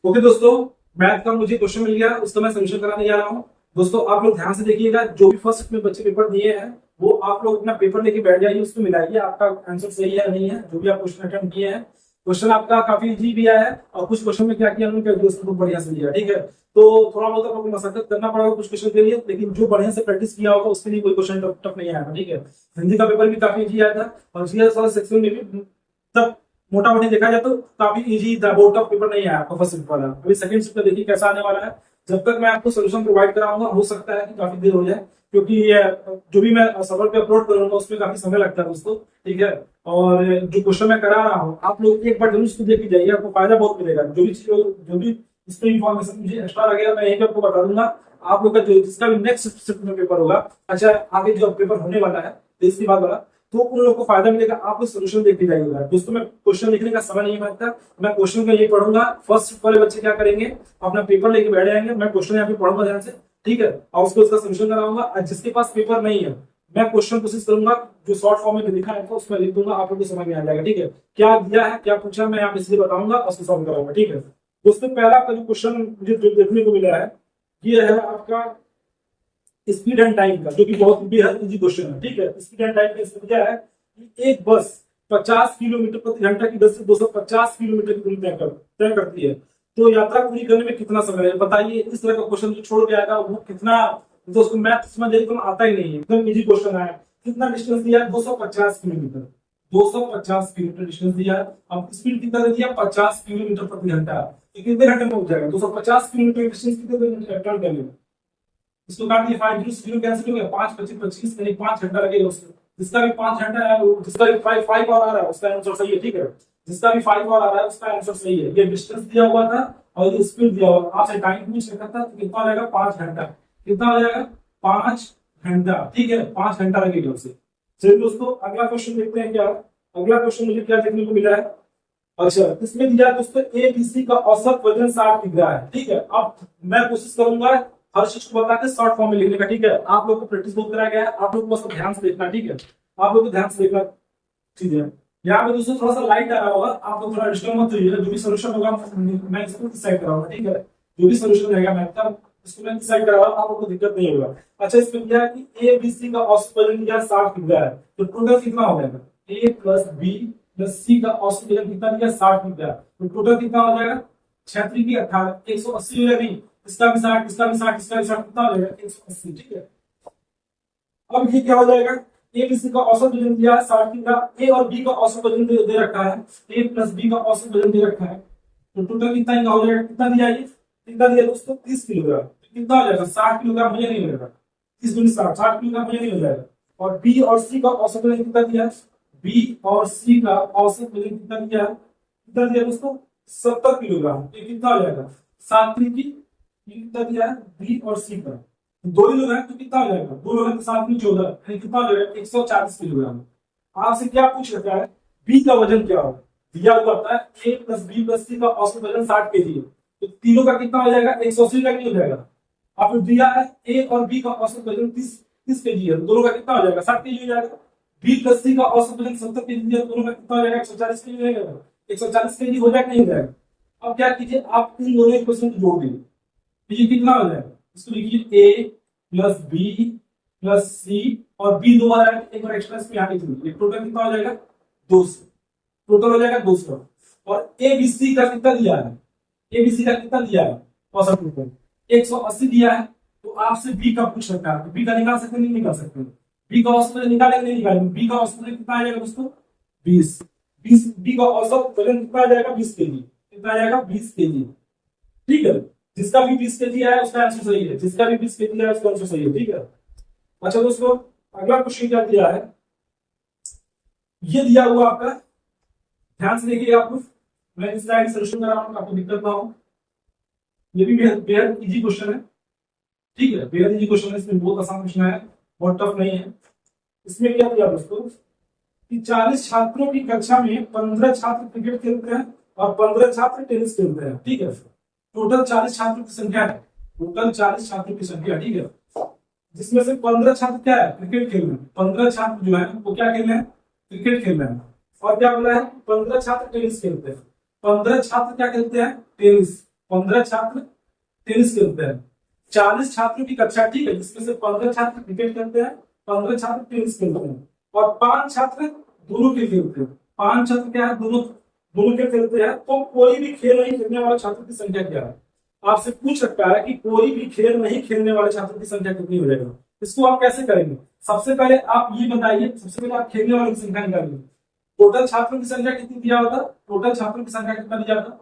Okay दोस्तों, math का मुझे क्वेश्चन मिल गया, उसका मैं सोल्यूशन कराने जा रहा हूँ। दोस्तों आप लोग ध्यान से देखिएगा, जो भी फर्स्ट में बच्चे पेपर दिए हैं वो आप लोग अपना पेपर लेके बैठ जाइए, उसको मिलाइए आपका आंसर सही है या नहीं है। जो भी आप क्वेश्चन अटेम्प्ट किए हैं, क्वेश्चन आपका काफी इजी भी आया है और कुछ क्वेश्चन में क्या किया उन्होंने कैलकुलेशन बहुत बढ़िया से लिया। ठीक है, तो थोड़ा बहुत आपको मशक्कत करना पड़ेगा कुछ क्वेश्चन के लिए, लेकिन जो बढ़िया से प्रैक्टिस किया होगा उसके लिए कोई क्वेश्चन टफ नहीं आया था। ठीक है, हिंदी का पेपर भी काफी इजी आया था और जीएस वाला सेक्शन में भी तब मोटा मोटी देखा जाए तो काफी इजी था, बोर्ड का पेपर नहीं आया आपका फर्स्ट शिफ्ट वाला। अभी सेकंड शिफ्ट देखिए कैसा आने वाला है। जब तक मैं आपको सोल्यूशन प्रोवाइड कराऊंगा हो सकता है कि काफी देर हो जाए, क्योंकि ये जो भी मैं सर्वर पे अपलोड करूंगा उसमें काफी समय लगता है दोस्तों। ठीक है, और जो क्वेश्चन मैं करा रहा हूँ आप लोग एक बार जरूर इसको देख के जाइए, आपको फायदा बहुत मिलेगा। जो भी इस पर इंफॉर्मेशन मुझे एक्स्ट्रा लगेगा मैं यहीं पे आपको बता दूंगा। आप लोग का जो जिसका भी नेक्स्ट शिफ्ट में पेपर होगा, अच्छा आगे जो पेपर होने वाला है इसके बाद वाला, तो उन लोगों को फायदा मिलेगा। आप लोग सोल्यूशन देखते जाइएगा दोस्तों। मैं क्वेश्चन लिखने का समय नहीं मांगता, मैं क्वेश्चन का ये पढ़ूंगा। फर्स्ट शिफ्ट वाले बच्चे क्या करेंगे, अपना पेपर लेके बैठ जाएंगे, मैं क्वेश्चन यहाँ पे पढ़ूंगा ध्यान से। ठीक है, और उसको उसका सोल्यूशन कराऊंगा। और जिसके पास पेपर नहीं है मैं क्वेश्चन कोशिश करूंगा जो शॉर्ट फॉर्म में लिखा है तो उसमें लिख दूंगा, आप लोग को समझ में आ जाएगा। ठीक है, क्या दिया है क्या पूछा मैं यहाँ पे इसलिए बताऊंगा और उसको सॉल्व कराऊंगा। ठीक है दोस्तों, पहला आपका जो क्वेश्चन मुझे जो देखने को मिला है ये है आपका स्पीड एंड टाइम का, जो कि बहुत बेहद इजी क्वेश्चन है। ठीक है, स्पीड एंड टाइम का इसमें क्या है कि एक बस 50 किलोमीटर प्रति घंटा की दर से 250 किलोमीटर की दूरी तय करती है, तो यात्रा पूरी करने में कितना समय लगेगा बताइए। इस तरह का क्वेश्चन जो छोड़ के आएगा वो कितना, दोस्तों मैथ समझ तो आता ही नहीं है, एकदम इजी क्वेश्चन है। कितना डिस्टेंस दिया है, 250 किलोमीटर, 250 किलोमीटर डिस्टेंस दिया है। अब स्पीड कितना दे दिया, 50 किलोमीटर प्रति घंटा। तो कितने घंटे में हो जाएगा 250 किलोमीटर डिस्टेंस कितने टर्न करने में। इसको काट दिया, 5 जीरो जीरो कैंसिल हो गया, 5 25 25 यानी 5 घंटा लगेगा उसको। जिसका भी 5 घंटा है, जिसका भी 5 और आ रहा है उसका आंसर सही है। ठीक है, जिसका भी 5 और आ रहा है उसका आंसर सही है। ये डिस्टेंस दिया हुआ था और ये स्पीड दिया हुआ था, आपसे टाइम पूछ रखा था, तो कितना लगेगा 5 घंटा। कितना हो जाएगा 5 घंटा। ठीक है, 5 घंटा लगेगा उसे। चलिए दोस्तों अगला क्वेश्चन देखते हैं क्या। अगला क्वेश्चन मुझे क्या देखने को मिला है। अच्छा, इसमें दिया है दोस्तों एबीसी का औसत वजन 60 किग्रा है। ठीक है, अब मैं कोशिश करूंगा हर चीज को बता के शॉर्ट फॉर्म में लिखने का। ठीक है, आप लोग को प्रैक्टिस बहुत कराया गया है, आप लोग को बस ध्यान से देखना। ठीक है, आप लोग को ध्यान से देखना चीजें। यहाँ पे दोस्तों थोड़ा सा लाइट आ रहा होगा, आप लोग थोड़ा डिस्टर्ब मत होइए। जो भी सोल्यूशन होगा मैं इसको डिसाइड कराऊंगा। ठीक है, जो भी सोल्यूशन रहेगा मैथ का इसको मैं डिसाइड कराऊंगा, आप लोग को दिक्कत नहीं होगा। अच्छा, इसमें दिया है कि ए बी सी का औसत वजन दिया 60 किग्रा है, तो टोटल कितना हो जाएगा, ए प्लस बी प्लस सी का औसत वजन कितना दिया 60 किग्रा, तो टोटल कितना हो जाएगा 36 की 18 180 हो जाएगी। इसका भी 60, इसका भी 60, इसका भी 60, कितना हो जाएगा 180। ठीक है, अब ये क्या हो जाएगा, ए बी सी का औसत वजन दिया है 60 का, ए और बी का औसत वजन दे रखा है, ए प्लस बी का औसत वजन दे रखा है, तो टोटल कितना इनका हो जाएगा, कितना दिया ये, कितना दिया दोस्तों 30 किलोग्राम। तो कितना हो जाएगा 60 किलोग्राम, मुझे नहीं मिलेगा 30 गुनी 60 किलोग्राम मुझे नहीं हो जाएगा। और बी और सी का औसत वजन कितना दिया है, बी और सी का औसत वजन कितना दिया है, कितना दिया दोस्तों 70 किलोग्राम। ये कितना हो जाएगा 7 की कितना दिया है बी और सी का, दो ही लोग हैं तो कितना हो जाएगा, दो लोग हैं तो 7 में 14 यानी कितना हो जाएगा 140 किलोग्राम। आपसे क्या पूछ रखा है, बी का वजन क्या होगा, दिया हुआ होता है ए प्लस बी प्लस सी का औसत वजन 60 केजी है, तो तीनों का कितना हो जाएगा 180 का नहीं हो जाएगा। आप दिया है ए और बी का औसत वजन 30 केजी है, दोनों का कितना हो जाएगा 60 केजी हो जाएगा। बी प्लस सी का औसत वजन 70 केजी है, दोनों का कितना हो जाएगा 140 केजी हो जाएगा। 140 केजी हो जाएगा नहीं हो जाएगा। अब क्या कीजिए, आप इन दोनों इक्वेशन को जोड़ दीजिए, ये कितना हो जाएगा, इसको लिखिए ए प्लस बी प्लस सी और बी दो बार आया, एक बार एक्स्ट्रा इसमें यहाँ लिखिए, टोटल कितना हो जाएगा 200, टोटल हो जाएगा 200। और ए बी सी का कितना दिया है, ए बी सी का कितना दिया है औसत टोटल 180 दिया है, तो आपसे बी का पूछ सकता है, तो बी का निकाल सकते नहीं निकाल सकते, बी का औसत वजन निकालेंगे नहीं निकालेंगे, बी का औसत वजन कितना आ जाएगा दोस्तों 20, 20 बी का औसत वजन कितना आ जाएगा 20 केजी, कितना आ जाएगा 20 केजी। ठीक है, जिसका भी 20 केजी है उसका आंसर सही है, जिसका भी 20 केजी है उसका आंसर सही है। ठीक है, अच्छा दोस्तों अगला क्वेश्चन क्या दिया है, ये दिया हुआ आपका, ध्यान से देखिए आप लोग, मैं इस स्लाइड सोल्यूशन कर रहा हूं आपको दिक्कत ना हो। ये भी बेहद इजी क्वेश्चन है। ठीक है, बेहद इजी क्वेश्चन है, इसमें बहुत आसान क्वेश्चन है, बहुत टफ नहीं है। इसमें क्या दिया दोस्तों कि 40 छात्रों की कक्षा में 15 छात्र क्रिकेट खेलते हैं और 15 छात्र टेनिस खेलते हैं। ठीक है, टोटल 40 छात्रों की संख्या है, टोटल 40 छात्रों की संख्या। ठीक है, जिसमें से 15 छात्र क्या है क्रिकेट खेल रहे हैं, 15 छात्र जो है वो क्या खेल रहे हैं क्रिकेट खेल रहे हैं। और क्या बोला है 15 छात्र टेनिस खेलते हैं, 15 छात्र क्या खेलते हैं टेनिस। 15 छात्र टेनिस खेलते हैं, 40 छात्रों की कक्षा, ठीक है, जिसमें से 15 छात्र क्रिकेट खेलते हैं, 15 छात्र टेनिस खेलते हैं, और 5 छात्र दोनों खेल खेलते हैं। 5 छात्र क्या है, दोनों दोनों खेल खेलते हैं। तो कोई भी खेल नहीं खेलने वाले छात्रों की संख्या क्या है, आपसे पूछ सकता है कि कोई भी खेल नहीं खेलने वाले छात्रों की संख्या कितनी हो जाएगी। इसको आप कैसे करेंगे, सबसे पहले आप ये बताइए, सबसे पहले आप खेलने वालों की संख्या निकालिए। टोटल छात्रों की संख्या कितनी दिया होता, टोटल छात्रों की संख्या कितना दिया था,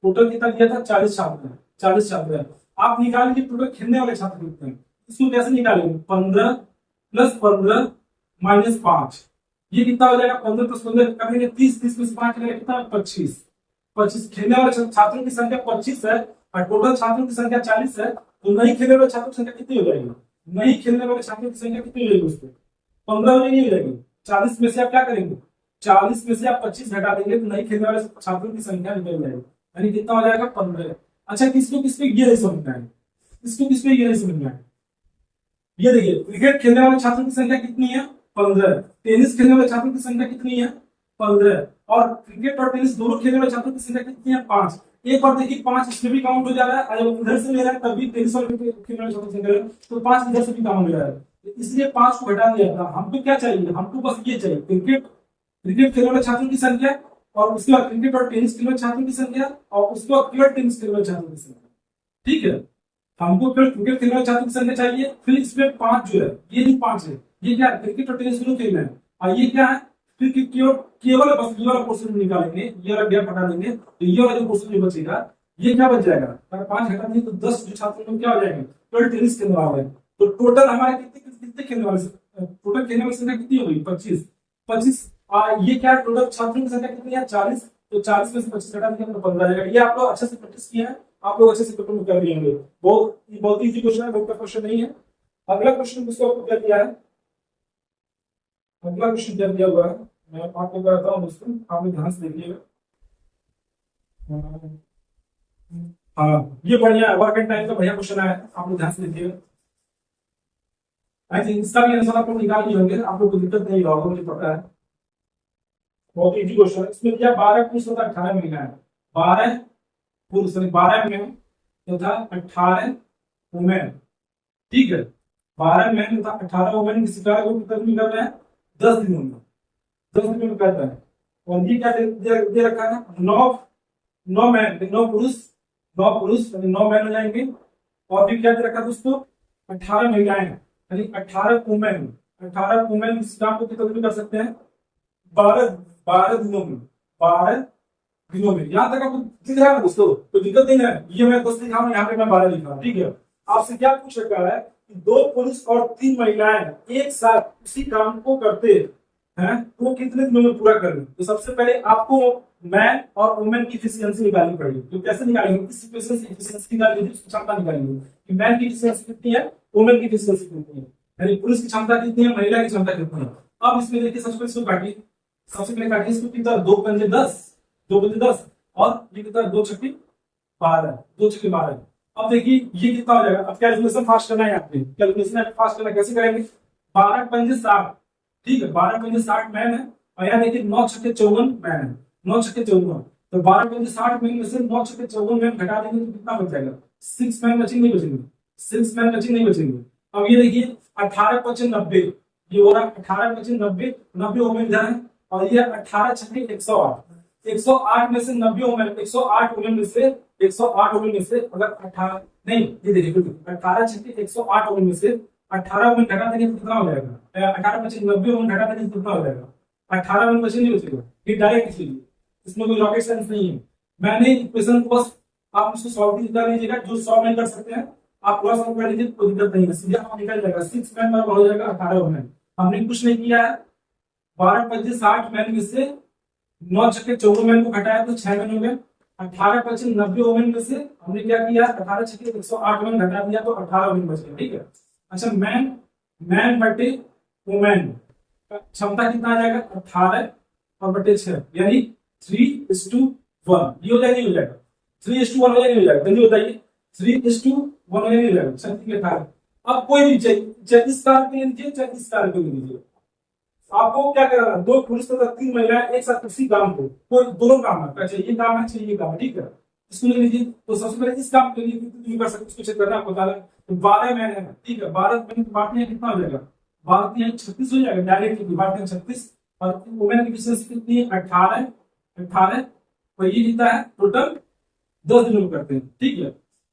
टोटल कितना दिया था, 40 छात्र हैं, 40 छात्र हैं। आप निकाल लीजिए टोटल खेलने वाले छात्र कितने हैं। इसको कैसे निकालेंगे, 15 + 15 - 5, ये कितना हो जाएगा, 15 + 15 करेंगे 30, 30 में से 5 करेंगे कितना, 25। 25 खेलने वाले छात्रों की संख्या 25 है और टोटल छात्रों की संख्या 40 है, तो नहीं खेलने वाले छात्रों की संख्या कितनी हो जाएगी, नहीं खेलने वाले छात्रों की संख्या कितनी हो जाएगी, उसको 15 नहीं हो जाएगी। 40 में से आप क्या करेंगे, 40 में से आप 25 घटा देंगे तो नहीं खेलने वाले छात्रों की संख्या निकल जाएगी, यानी कितना हो जाएगा, 15। अच्छा, किसको किस पे ये नहीं समझना है, इसको किस पे ये नहीं समझना है। ये देखिए, क्रिकेट खेलने वाले छात्रों की संख्या कितनी है, 15। टेनिस खेलने वाले छात्रों की संख्या कितनी है, 15। और क्रिकेट और टेनिस दोनों खेलने वाले छात्रों की संख्या कितनी है, 5। एक बार देखिए 5 इसमें भी काउंट हो जा रहा है, जब उधर से ले रहा है तभी टेनिस और क्रिकेट खेलने वाले छात्रों की संख्या, तो 5 इधर से भी काउंट हो जा रहा है, इसलिए 5 को घटा दिया था। हमको क्या चाहिए, हमको बस ये चाहिए, क्रिकेट खेलने वाले छात्रों की संख्या, और उसके बाद क्रिकेट और टेनिस खेलने वाले छात्रों की संख्या, और उसके बाद केवल टेनिस खेलने वाले छात्रों की संख्या, ठीक है। हमको फिर क्रिकेट खेलने वाले छात्रों की संख्या चाहिए, फिर इसमें 5 जो है, ये जो 5 है, ये क्या है, क्रिकेट और टेनिस दोनों खेलना है, और ये क्या है, फिर केवल बस ये वाला पोर्शन निकालेंगे, ये वाला गैप हटा देंगे, तो ये वाला जो पोर्शन जो बचेगा, ये क्या बच जाएगा, अगर 5 हटा देंगे तो 10 जो छात्रों में क्या हो जाएंगे, केवल टेनिस खेलने वाले हैं। तो टोटल हमारे कितने कितने खेलने वाले, टोटल खेलने वाली संख्या कितनी होगी, 25। 25 ये क्या है, टोटल छात्रों की संख्या कितनी है, 40। तो 40 में से 25 हटा देंगे तो 15 आ जाएगा। ये आप लोग अच्छे से प्रैक्टिस किए हैं, आप लोग अच्छे से पेपर में कर लिए होंगे। बहुत इजी क्वेश्चन है, बहुत क्वेश्चन नहीं है। अगला क्वेश्चन किसको आपको क्या दिया है, अगला क्वेश्चन क्या दिया हुआ है, मैं आपको बताता हूँ दोस्तों, आप लोग ध्यान से देखिएगा। हाँ, ये बढ़िया है, वर्क एंड टाइम का बढ़िया क्वेश्चन है, आप लोग ध्यान से देखिएगा। आई थिंक इसका भी आंसर आप लोग निकाल लिए होंगे, आप लोग को दिक्कत नहीं होगा, मुझे पता है। बहुत इजी क्वेश्चन है। इसमें दिया 12 पुरुष तथा 18 महिला है, 12 पुरुष 12 मैन तथा 18 वुमेन, ठीक है। 12 मैन तथा 18 वुमेन की शिकार को कितने दिन कर रहे हैं, 10 दिनों में, 10 दिनों में कर रहे हैं। और ये क्या दे रखा है, 9 मैन, 9 पुरुष, 9 मैन हो जाएंगे। और भी क्या दे रखा है दोस्तों, 18 महिलाएं, यानी 18 वुमेन, 18 वुमेन इस काम को कितने दिन कर सकते हैं, 12 दिनों में, 12 दिनों में। यहाँ तक आपको दिख रहा है दोस्तों, तो दिक्कत नहीं है, ये मैं 10 लिखा हूँ, यहाँ पे मैं 12 लिखा हूँ, ठीक है। आपसे क्या पूछ रखा है कि 2 पुरुष और 3 महिलाएं एक साथ उसी काम को करते हैं, तो कितने दिनों में पूरा करें। तो सबसे पहले आपको मैन और वुमेन की एफिशिएंसी निकालनी पड़ेगी। तो कैसे निकालेंगे, इस इक्वेशन से एफिशिएंसी निकालेंगे, क्षमता निकालेंगे कि मैन की एफिशिएंसी कितनी है, वुमेन की एफिशिएंसी कितनी है, यानी पुरुष की क्षमता कितनी है, महिला की क्षमता कितनी है। अब इसमें देखिए, सबसे पहले इसको काटिए, सबसे पहले काटिए इसको, कितना, 2 पंजे 10, 2 पंजे 10, और ये कितना, 2 छक्के 12, 2 छक्के 12। अब देखिए ये कितना हो जाएगा, अब कैलकुलेशन फास्ट करना है, यहाँ पे कैलकुलेशन फास्ट करना, कैसे करेंगे, 12 पंजे 60, ठीक है, 12 पंजे 60 मैन है, और यहाँ देखिए 9 छक्के 54 मैन है, 9 छक्के 54। तो 12 पंजे 60 मैन में से 9 छक्के 54 मैन घटा देंगे तो कितना बच जाएगा, 6 मैन बचेंगे, नहीं बचेंगे, 6 मैन बचेंगे, नहीं बचेंगे। अब ये देखिए 18 पंजे 90, ये हो रहा है 18 पंजे 90, 90 वुमेन इधर है, और ये 18 छक्के 108, 108 में से 90 वुमेन, 108 वुमेन में से 108 वुमेन में से अगर 18 नहीं, ये देखिए 18 छक्के 108 वुमेन में से 18 वुमेन घटा देंगे तो कितना हो जाएगा, 18 में से 90 वुमेन घटा देंगे तो कितना हो जाएगा, 18 वुमेन बचे, नहीं बचेगा। ये डायरेक्ट इसलिए, इसमें कोई रॉकेट साइंस नहीं है। मैंने इक्वेशन को बस आप उसको सॉल्व कर लीजिएगा, जो सॉल्व नहीं कर सकते हैं आप पूरा सॉल्व कर लीजिए, कोई दिक्कत नहीं है, सीधा आप निकल जाएगा। 6 मैन बराबर हो जाएगा 18 वुमेन। हमने कुछ नहीं किया है, 12 पंजे 60 मैन में से 9 छक्के 54 मैन को घटाया तो 6 मैन हो गए। 18 पंजे 90 वुमेन में से हमने क्या किया, 18 छक्के 108 मैन घटा दिया तो 18 वुमेन बच गए, ठीक है। अच्छा, मैन बटे वुमेन का क्षमता कितना आ जाएगा, 18 और बटे 6, यानी 3:1। ये हो जाएगा, नहीं हो जाएगा, 3:1 हो जाएगा, नहीं हो जाएगा, जल्दी बताइए, 3:1 हो जाएगा, चल ठीक है। अब कोई भी चाहे इस कार्य के लिए लीजिए, चाहे इस कार्य के लिए लीजिए, आपको क्या करना है, 2 पुरुष तथा 3 महिलाएं एक साथ उसी काम को, कोई दोनों काम है, चाहे ये काम है, चाहे ये काम है, ठीक है। इसको ले लीजिए। तो सबसे पहले इस काम के लिए कितनी दूरी कर सकते हैं उसको चेक करना आपको बता रहा है। तो 12 महीने है, ठीक है, 12 महीने बांटने में कितना हो जाएगा, 12 यहाँ 36 हो जाएगा, डायरेक्टली बांटने में 36, और वुमेन की डिस्टेंस कितनी है 18, 18, तो ये कितना है टोटल 10 दिनों में करते हैं, ठीक है।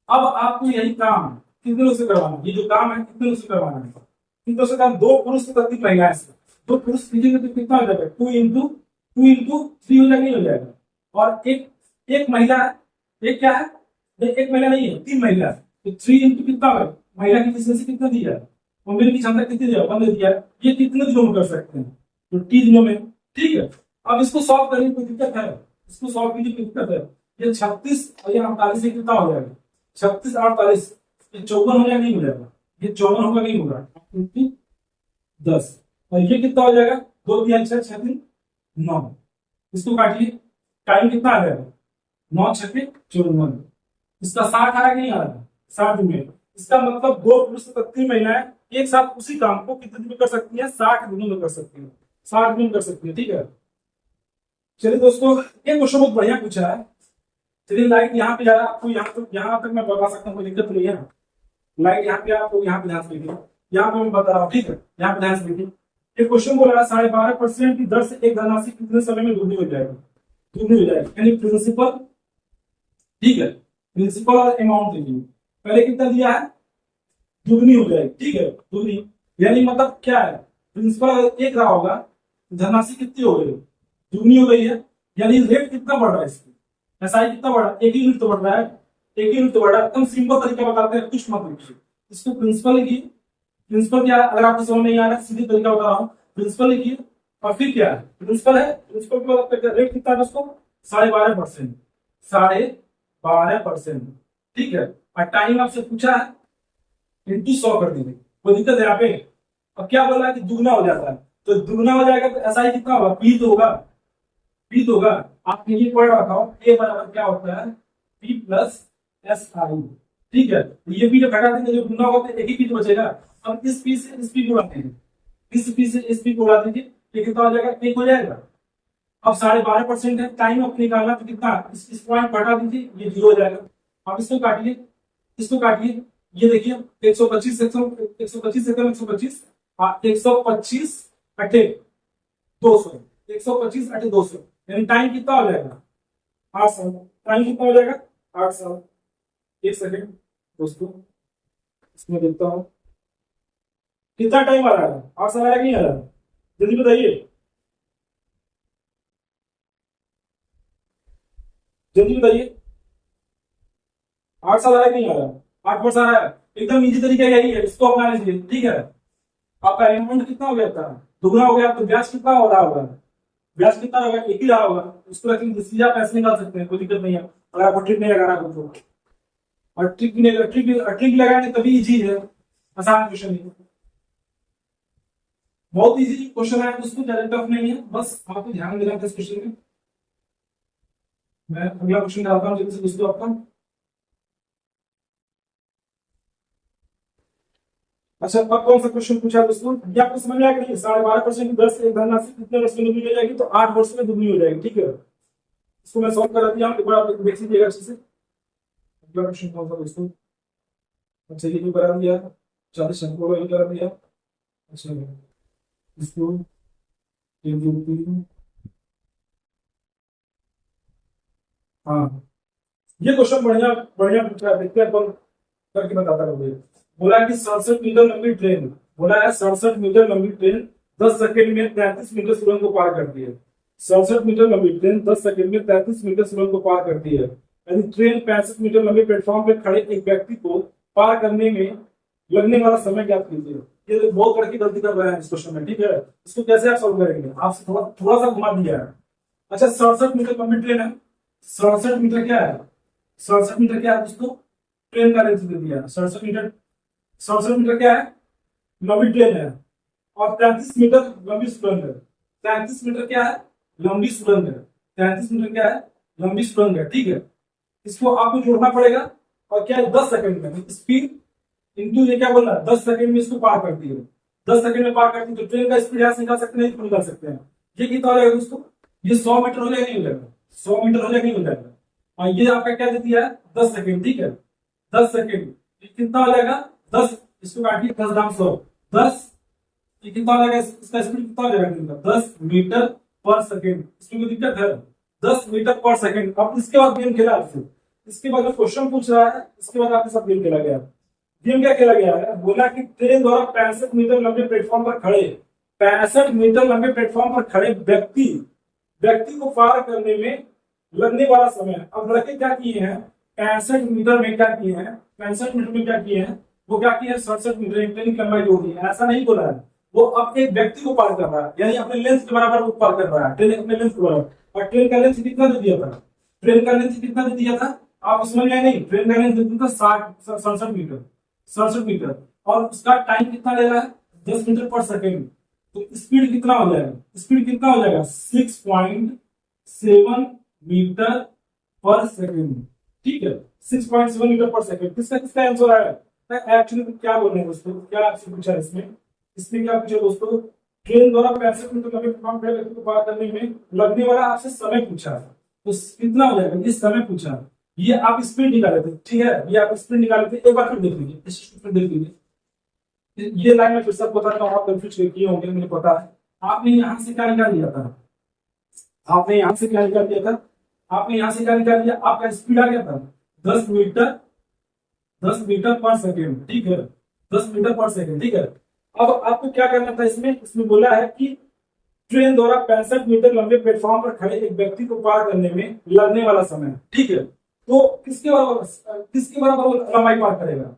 अब आपको यही काम कितने दिनों से करवाना है, ये जो काम है कितने दिनों से करवाना है, कितने दिनों से काम, 2 पुरुष तो 3 महिलाएं से, 2 पुरुष कीजिएगा तो कितना हो जाएगा 2 into 3 हो जाएगा, नहीं हो जाएगा। और एक महिला है, एक क्या है, एक महिला नहीं है, 3 महिला है, तो 3 into कितना है, महिला की डिस्टेंस कितना दिया है, वुमेन की क्षमता कितनी दिया है, 1 दिया है, ये कितने दिनों में कर सकते हैं, तो 30 दिनों में, ठीक है। अब इसको सॉल्व करने में कोई दिक्कत है, इसको सॉल्व करने की दिक्कत है, ये 36 और ये 48 से कितना हो जाएगा, 36 48, ये 54 हो जाएगा, नहीं हो जाएगा, ये 54 होगा, नहीं होगा, 10, और ये कितना हो जाएगा 2 3 6 6 3 9, इसको काटिए, टाइम कितना आ जाएगा 9 6 54, इसका 60 आया कि नहीं आ रहा, 60 दिन में, इसका मतलब 2 पुरुष 3 महिलाएं एक साथ उसी काम को कितने दिन में कर सकती है, 60 दिनों में कर सकती है, 60 दिन में कर सकती है, ठीक है। चलिए दोस्तों, ये क्वेश्चन बहुत बढ़िया पूछा है। चलिए लाइट यहाँ पे जा रहा है, आपको यहाँ तक मैं बता सकता हूँ, कोई दिक्कत नहीं है। लाइट यहाँ पे, आपको यहाँ पे ध्यान से देखिए, यहाँ पे मैं बता रहा हूँ, ठीक है, यहाँ पे ध्यान से देखिए। एक क्वेश्चन बोल रहा है 12.5% की दर से एक धनराशि कितने समय में दुगनी हो जाएगी, दुगनी हो जाएगी, यानी प्रिंसिपल, ठीक है, प्रिंसिपल और अमाउंट देखिए, पहले कितना दिया है, दुगनी हो जाएगी, ठीक है, दुगनी, यानी मतलब क्या है, प्रिंसिपल अगर 1 रहा होगा, धनराशि कितनी हो गई, दुगनी हो गई है, यानी रेट कितना बढ़ रहा है इसकी, एसआई कितना बढ़ रहा है, 1 यूनिट तो बढ़ रहा है, 1 यूनिट तो बढ़ रहा है। एकदम सिंपल तरीका बताते हैं, कुछ मत लिखिए, इसको प्रिंसिपल लिखिए, प्रिंसिपल क्या है, अगर आपको समझ नहीं आ रहा है सीधे तरीका बता रहा हूँ, प्रिंसिपल लिखिए, और फिर क्या है, प्रिंसिपल है, प्रिंसिपल के बाद रेट कितना है उसको 12.5%, 12.5%, ठीक है, और टाइम आपसे पूछा है इंटू 100 कर दीजिए, कोई दिक्कत है यहाँ पे। अब क्या बोल रहा है कि दुगना हो जाता है, तो दुगना हो जाएगा तो एसआई कितना होगा, पी तो होगा, पी तो होगा, आपने ये पढ़ रखा हो, ए बराबर क्या होता है, पी प्लस एस आई, ठीक है। ये पी जो घटा देंगे, जो गुना होगा तो एक ही पी तो बचेगा। अब इस पी से इस पी को उड़ाते हैं, इस पी से इस पी को उड़ा दीजिए, ये कितना हो जाएगा, 1 हो जाएगा। अब 12.5% है, टाइम आपको निकालना, तो कितना, इस पॉइंट को हटा दीजिए, ये 0 हो जाएगा। अब इसको काटिए, इसको काटिए, ये देखिए 125 125 सेकंड 125 125 अटे 200, 125 अटे 200, यानी टाइम कितना हो जाएगा 8 साल, टाइम कितना हो जाएगा 8 साल। 1 सेकंड दोस्तों, इसमें देखता हूँ कितना टाइम आ रहा है, 8 साल आ रहा है कि नहीं आ रहा है, जल्दी बताइए, जल्दी बताइए, 8 साल आ रहा है कि नहीं आ रहा है, 8 वर्ष आ रहा है, एकदम इजी तरीका यही है, इसको अपना लीजिए, ठीक है। आपका अमाउंट कितना हो गया था, दुगना हो गया, तो ब्याज कितना हो रहा होगा, ब्याज कितना होगा, 1 ही रहा होगा, उसको रखेंगे, सीधा पैसे निकाल सकते हैं, कोई दिक्कत नहीं है, अगर आपको ट्रिक नहीं लगाना हो तो। और ट्रिक लगाने तभी इजी है, आसान क्वेश्चन है, बहुत इजी क्वेश्चन है, उसको ज्यादा टफ नहीं है, बस आपको ध्यान देना है इस क्वेश्चन में। मैं अगला क्वेश्चन डालता हूँ जल्दी से दोस्तों आपका। अच्छा, अब कौन सा क्वेश्चन पूछा दोस्तों, ये आपको समझ में आया कि नहीं, 12.5% की दर से एक धनराशि कितने वर्ष में दुगनी हो जाएगी, तो 8 वर्ष में दुगनी हो जाएगी, ठीक है। इसको मैं सॉल्व करा दिया हूं, एक बार आप देख लीजिएगा अच्छे से। अगला क्वेश्चन कौन सा दोस्तों, अच्छा ये भी करा दिया, 40 अंकों का भी करा दिया, अच्छा इसको एक दो तीन, हाँ ये क्वेश्चन बढ़िया बढ़िया पूछा है, देखते हैं अपन करके बताता हूँ। बोला कि 67 मीटर लंबी ट्रेन, बोला है 67 मीटर लंबी ट्रेन 10 सेकंड में 33 मीटर सुरंग को पार करती है। 67 मीटर लंबी ट्रेन 10 सेकंड में 33 मीटर सुरंग को पार करती है, यानी ट्रेन 65 मीटर लंबे प्लेटफॉर्म पे खड़े एक व्यक्ति को पार करने में लगने वाला समय ज्ञात कीजिए। ये बहुत बड़ी गलती कर रहे हैं इस क्वेश्चन में, ठीक है। इसको कैसे आप सॉल्व करेंगे, आपसे थोड़ा सा घुमा दिया है। अच्छा 67 मीटर लंबी ट्रेन है, 67 मीटर क्या है, 67 मीटर क्या है दोस्तों, ट्रेन का लेंथ दे दिया, 67 मीटर, 67 मीटर क्या है लंबी ट्रेन है, और 33 मीटर लंबी सुरंग है। 33 मीटर क्या है, लंबी सुरंग है, 33 मीटर क्या है, लंबी सुरंग है, ठीक है। इसको आपको जोड़ना पड़ेगा, और क्या है 10 सेकंड में स्पीड इंटू ये क्या बोल रहा है 10 सेकंड में इसको पार करती है, 10 सेकंड में पार करती है, तो ट्रेन का स्पीड यहाँ से निकाल सकते हैं, निकाल सकते हैं। ये कितना हो जाएगा दोस्तों, ये 100 मीटर हो जाएगा नहीं हो जाएगा, 100 मीटर हो जाएगा नहीं हो जाएगा, और ये आपका क्या दे दिया है 10 सेकेंड, ठीक है 10 सेकेंड, कितना हो जाएगा 10, इसको काटिए 10 ग्राम 100, 10, ये कितना हो जाएगा, इसका स्पीड कितना हो जाएगा 10 मीटर पर सेकेंड, इसमें कोई दिक्कत है 10 मीटर पर सेकेंड। अब इसके बाद गेम खेला आपसे, इसके बाद क्वेश्चन पूछ रहा है, इसके बाद आपके साथ गेम खेला गया। गेम क्या खेला गया है, बोला कि ट्रेन द्वारा 65 मीटर लंबे प्लेटफॉर्म पर खड़े 65 मीटर लंबे प्लेटफॉर्म पर खड़े व्यक्ति व्यक्ति को पार करने में लगने वाला समय। अब लड़के क्या किए हैं 65 मीटर में क्या किए हैं, 65 मीटर में क्या किए हैं, वो क्या किए हैं 67 मीटर, ट्रेन की लंबाई जो होती है, ऐसा नहीं बोला है, वो अब एक व्यक्ति को पार कर रहा है, यानी अपने लेंथ के बराबर वो पार कर रहा है, ट्रेन अपने लेंथ के बराबर। और ट्रेन का लेंथ कितना दे दिया था, ट्रेन का लेंथ कितना दे दिया था, आप समझ में नहीं, ट्रेन का लेंथ दे दिया था 67 मीटर, 67 मीटर, और उसका टाइम कितना ले रहा है 10 मीटर पर सेकेंड। तो स्पीड कितना हो जाएगा, स्पीड कितना हो जाएगा 6.7 मीटर पर सेकेंड, ठीक है 6.7 मीटर पर सेकेंड। किसका किसका आंसर आया, एक्चुअली क्या बोल रहे हैं दोस्तों, क्या आपसे पूछा इसमें, इसमें क्या पूछा दोस्तों, ट्रेन द्वारा 65 मीटर लंबे प्लेटफॉर्म पर व्यक्ति को पार करने में लगने वाला आपसे समय पूछा, तो कितना हो जाएगा, ये समय पूछा, ये आप स्पीड निकाले थे, ठीक है, ये आप स्पीड निकाले थे, एक बार फिर देख लीजिए, फिर देख लीजिए, ये लाइन में फिर सब बताता हूँ, आप कंफ्यूज किए होंगे, मुझे पता है। आपने यहाँ से क्या निकाल लिया था, आपने यहाँ से क्या निकाल लिया था, आपने यहाँ से क्या निकाल लिया, आपका स्पीड आ गया था 10 मीटर, 10 मीटर पर सेकेंड, ठीक है 10 मीटर पर सेकेंड, ठीक है। अब आपको क्या करना था इसमें, इसमें बोला है कि ट्रेन द्वारा 65 मीटर लंबे प्लेटफॉर्म पर खड़े एक व्यक्ति को पार करने में लगने वाला समय, ठीक है। तो किसके बराबर वो लंबाई पार करेगा,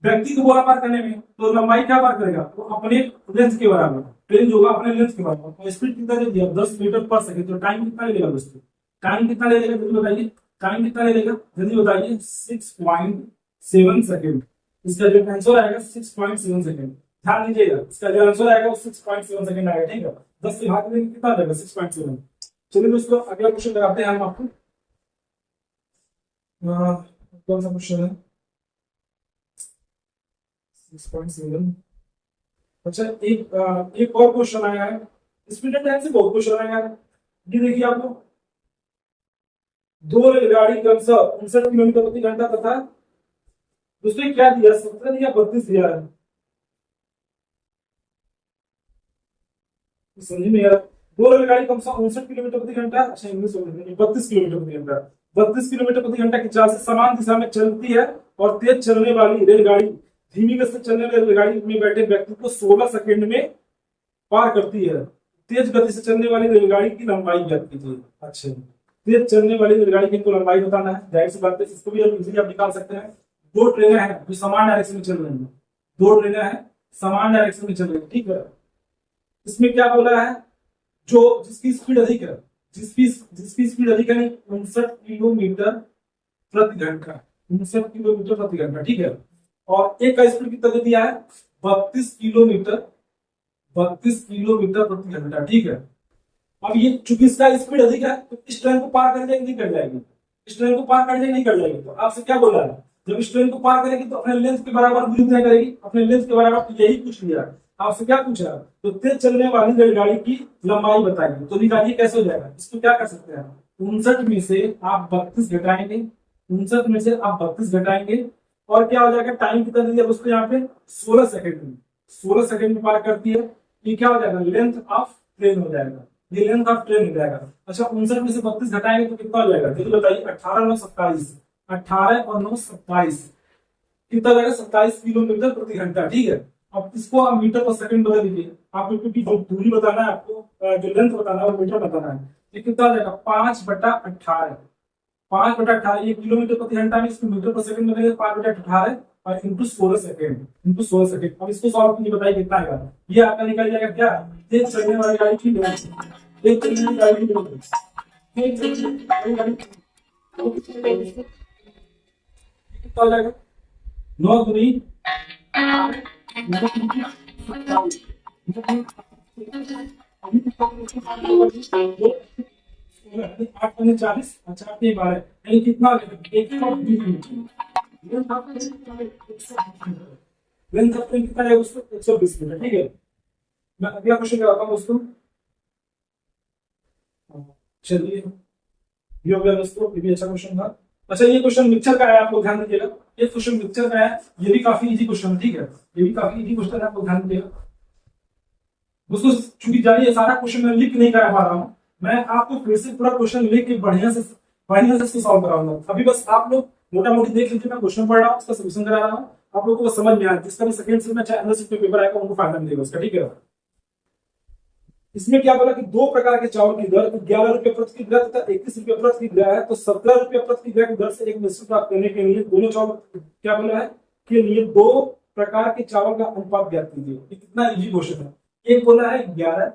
व्यक्ति को बोला पार करने में, तो लंबाई क्या पार करेगा, तो अपने लेंथ के बराबर, ट्रेन जो होगा अपने लेंथ के बराबर। तो स्पीड कितना दे दिया 10 मीटर पर सेकेंड, तो टाइम कितना लेगा दोस्तों, टाइम कितना ले लेगा जल्दी बताइए, टाइम कितना ले लेगा जल्दी बताइए, 6.7 सेकेंड। इसका जो आंसर आएगा 6.7 सेकेंड, ध्यान दीजिएगा, इसका जो आंसर आएगा वो 6.7 सेकेंड आएगा, ठीक है 10 से भाग देंगे कितना आ जाएगा 6.7। चलिए दोस्तों अगला क्वेश्चन लगाते हैं हम आपको, कौन सा क्वेश्चन है 6.7। अच्छा एक और क्वेश्चन आया है, स्पीड एंड टाइम से बहुत क्वेश्चन आया है। ये देखिए आपको, दो रेलगाड़ी क्रमशः 59 किलोमीटर प्रति घंटा तथा दूसरे क्या दिया 17 दिया 32 दिया है, समझ में यार, दो रेलगाड़ी क्रमशः 59 किलोमीटर प्रति घंटा, अच्छा इंग्लिश में 32 किलोमीटर प्रति घंटा, 32 किलोमीटर प्रति घंटा की चाल से समान दिशा में चलती है, और तेज चलने वाली रेलगाड़ी धीमी गति से चलने वाली रेलगाड़ी में बैठे व्यक्ति को 16 सेकंड में पार करती है। तेज गति से चलने वाली रेलगाड़ी की लंबाई ज्ञात कीजिए। अच्छा, तेज चलने वाली रेलगाड़ी की लंबाई बताना है, जाहिर सी बात है इसको भी इजीली आप निकाल सकते हैं। दो ट्रेनें हैं जो समान डायरेक्शन में चल रही हैं, दो ट्रेनें हैं समान डायरेक्शन में चल रही है, ठीक है। इसमें क्या बोला है, जो जिसकी स्पीड अधिक है, जिसकी स्पीड अधिक है 59 किलोमीटर प्रति घंटा, 59 किलोमीटर प्रति घंटा, ठीक है। और एक का स्पीड कितना दे दिया है 32 किलोमीटर, 32 किलोमीटर प्रति घंटा, ठीक है। अब ये चूंकि इसका स्पीड अधिक है तो इस ट्रेन को पार कर जाएगी नहीं कर जाएगी, इस ट्रेन को पार कर जाएगी नहीं कर जाएगी, तो आपसे क्या बोला है, जब इस ट्रेन को पार करेगी तो अपने लेंथ के बराबर दूरी तय करेगी, अपने लेंथ के बराबर, तो यही पूछ लिया आपसे, क्या पूछा, तो तेज चलने वाली रेलगाड़ी की लंबाई बताइए, तो निकालिए कैसे हो जाएगा। इसको क्या कर सकते हैं, 59 में से आप 32 घटाएंगे, 59 में से आप 32 घटाएंगे, और क्या हो जाएगा, टाइम कितना दे दिया उसको यहाँ पे 16 सेकंड में, 16 सेकंड में पार करती है, ये क्या हो जाएगा, लेंथ ऑफ ट्रेन हो जाएगा, ये लेंथ ऑफ ट्रेन हो जाएगा। अच्छा 59 में से 32 घटाएंगे तो कितना हो जाएगा, जल्दी बताइए, 18 और 27, 18 और 9 27, कितना जाएगा 27 किलोमीटर प्रति घंटा, ठीक है। अब इसको आप मीटर पर सेकंड बदल दीजिए, आपको क्योंकि जो दूरी बताना है, आपको जो लेंथ बताना है वो मीटर बताना है, ये कितना आ जाएगा 5/18, 5/18, ये किलोमीटर प्रति घंटा में, इसको मीटर पर सेकंड बनेगा 5/18 और इंटू 16 सेकंड, इंटू 16 सेकंड। अब इसको सॉल्व कीजिए, बताइए कितना आएगा, ये आपका निकल जाएगा क्या, तेज चलने वाली गाड़ी की लेंथ, तेज चलने वाली गाड़ी की लेंथ, तेज चलने वाली गाड़ी कितना आ जाएगा 9 दूनी 8×40, अच्छा 8×12, यानी कितना 120 मीटर, लेंथ ऑफ ट्रेन कितना है उसको 120 मीटर, ठीक है। मैं अगला क्वेश्चन कराता हूँ दोस्तों, चलिए ये हो गया दोस्तों, ये भी अच्छा क्वेश्चन था। अच्छा ये क्वेश्चन मिक्सचर का है, आप लोग ध्यान दीजिएगा। ये क्वेश्चन मिक्सचर का है, ये भी काफी इजी क्वेश्चन है, ठीक है। ये भी काफी इजी क्वेश्चन है, आप लोग ध्यान दीजिएगा दोस्तों। चूंकि जानिए सारा क्वेश्चन मैं लिख नहीं करा पा रहा हूँ, मैं आपको फिर से पूरा क्वेश्चन लिख के बढ़िया से इसको सॉल्व कराऊंगा। अभी बस आप लोग मोटा मोटी देख लीजिए, मैं क्वेश्चन पढ़ रहा हूँ, उसका सोल्यूशन करा रहा हूँ, आप लोगों को समझ में आया। जिसका भी सेकंड से में चाहे अंदर से पेपर आएगा उनको फायदा मिलेगा उसका, ठीक है। इसमें क्या बोला कि दो प्रकार के चावल की दर 11 रुपए प्रति किग्रा तथा 21 रुपए प्रति किग्रा है, तो 17 रुपए प्रति किग्रा की दर से एक मिश्रण प्राप्त करने के लिए दोनों चावल क्या बोला है के लिए दो प्रकार के चावल का अनुपात ज्ञात कीजिए। ये कितना इजी क्वेश्चन है। एक बोला है 11,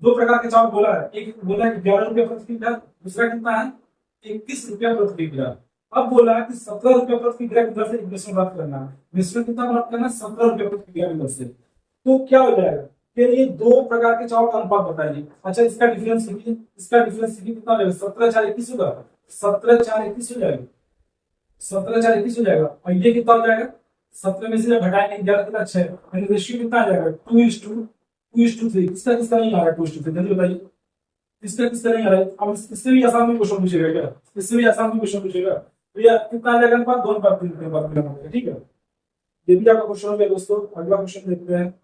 दो प्रकार के चावल बोला है, एक बोला है 11 रुपए प्रति किग्रा, दूसरा कितना है 21 रुपया प्रति किग्रा। अब बोला है कि 17 रुपए प्रति किग्रा की दर से एक मिश्रण प्राप्त करना है। मिश्रण कितना प्राप्त करना है 17 रुपए प्रति किग्रा की दर से। तो क्या हो जाएगा, फिर ये दो प्रकार के चावल का अनुपात बताइए। अच्छा इसका डिफरेंस लिखिए, इसका डिफरेंस लिखिए कितना हो जाएगा 17 4 21 होगा, 17 4 21 हो जाएगा, 17 4 21 हो जाएगा। और ये कितना हो जाएगा 17 में से जब घटाएंगे 11 कितना 6, यानी रेशियो कितना आ जाएगा 2:3। इसका किसका नहीं आ रहा है 2:3, जल्दी बताइए इसका किसका नहीं आ रहा है। अब इससे भी आसान में क्वेश्चन पूछेगा क्या, इससे भी आसान में क्वेश्चन पूछेगा भैया कितना आ जाएगा अनुपात 2:3, ठीक है। ये भी आपका क्वेश्चन हो गया दोस्तों। अगला क्वेश्चन देखते हैं।